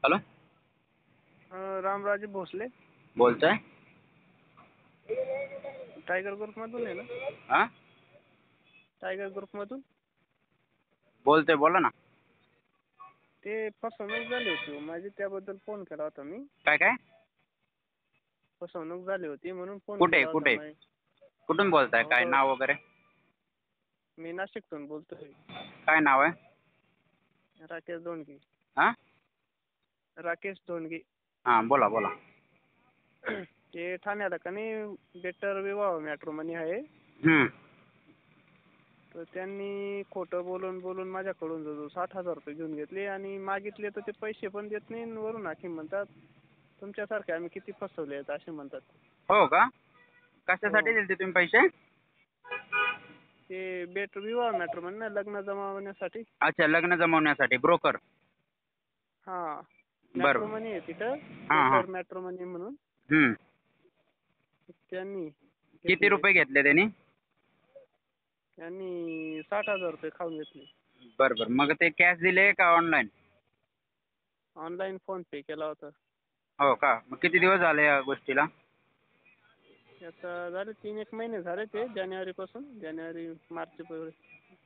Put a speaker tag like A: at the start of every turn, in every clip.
A: Hello.
B: Ramraje Bhosale
A: बोलतोय.
B: Tiger ग्रुपमधून आहे ना?
A: हा,
B: टायगर ग्रुपमधून
A: बोलतोय, बोला ना.
B: ते फसवणूक झाली होती माझी, त्याबद्दल फोन केला होता मी.
A: काय काय
B: फसवणूक झाली होती म्हणून फोन
A: कुठे
B: केला होता
A: कुठे
B: मी.
A: कुठून बोलताय? काय
B: हो,
A: नाव वगैरे?
B: मी नाशिकतून बोलतोय.
A: काय नाव आहे?
B: राकेश दोंडगे.
A: हा,
B: राकेश दोंडगे.
A: हां, बोला बोला.
B: ते ठाण्याला का नाही बेटर विवाह मॅट्रिमोनी आहे.
A: हम्म.
B: तर त्यांनी खोटं बोलून बोलून माझ्याकडून जवळ 60,000 रुपये घेऊन घेतले आणि मागितले तर ते पैसे पण देत नाही. वरून आणखी म्हणतात तुमच्यासारखे आम्ही किती फसवले आहेत असे म्हणतात.
A: हो का? कशासाठी
B: हो,
A: दिलते तुम्ही पैसे?
B: ते बेटर विवाह मॅट्रिमोनी ना, लग्न जमवण्यासाठी.
A: अच्छा, लग्न जमवण्यासाठी ब्रोकर.
B: हां,
A: बरं.
B: मॅट्रिमोनी आहे तिथं,
A: हां हां.
B: बेटर मॅट्रिमोनी म्हणून.
A: हम्म.
B: त्यांनी
A: किती
B: घेतले
A: रुपये घेतले त्यांनी?
B: त्यांनी 60,000 रुपये खाऊन घेतले.
A: बरं बरं. मग ते कॅश दिले का ऑनलाईन?
B: ऑनलाईन फोन पे केला होता.
A: हो का? मग किती दिवस झाले या गोष्टीला?
B: आता झाले 3-1 महिने झाले. ते जानेवारी मार्च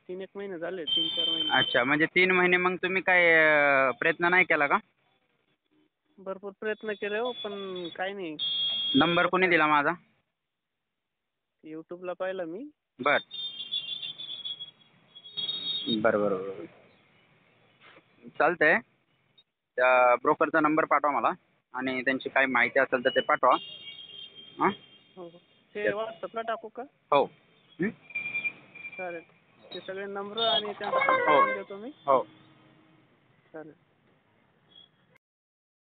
B: 3-1 महिने झाले, 3-4 महिने.
A: अच्छा, म्हणजे 3 महिने मग तुम्ही काय प्रयत्न नाही केला का?
B: भरपूर प्रयत्न केले हो, पण काही नाही.
A: नंबर कोणी दिला माझा?
B: यूट्यूबला पाहिलं मी.
A: बरं बरं बरं बरं. चालतंय. त्या ब्रोकरचा नंबर पाठवा मला आणि त्यांची काही माहिती असेल तर ते पाठवा. हां.
B: हो हो, ते व्हॉट्सअपला टाकू का?
A: हो. हं?
B: चालेल. ते सगळे नंबर आणि त्यांचा पत्ता
A: हो
B: पण देतो मी.
A: हो.
B: चालेल.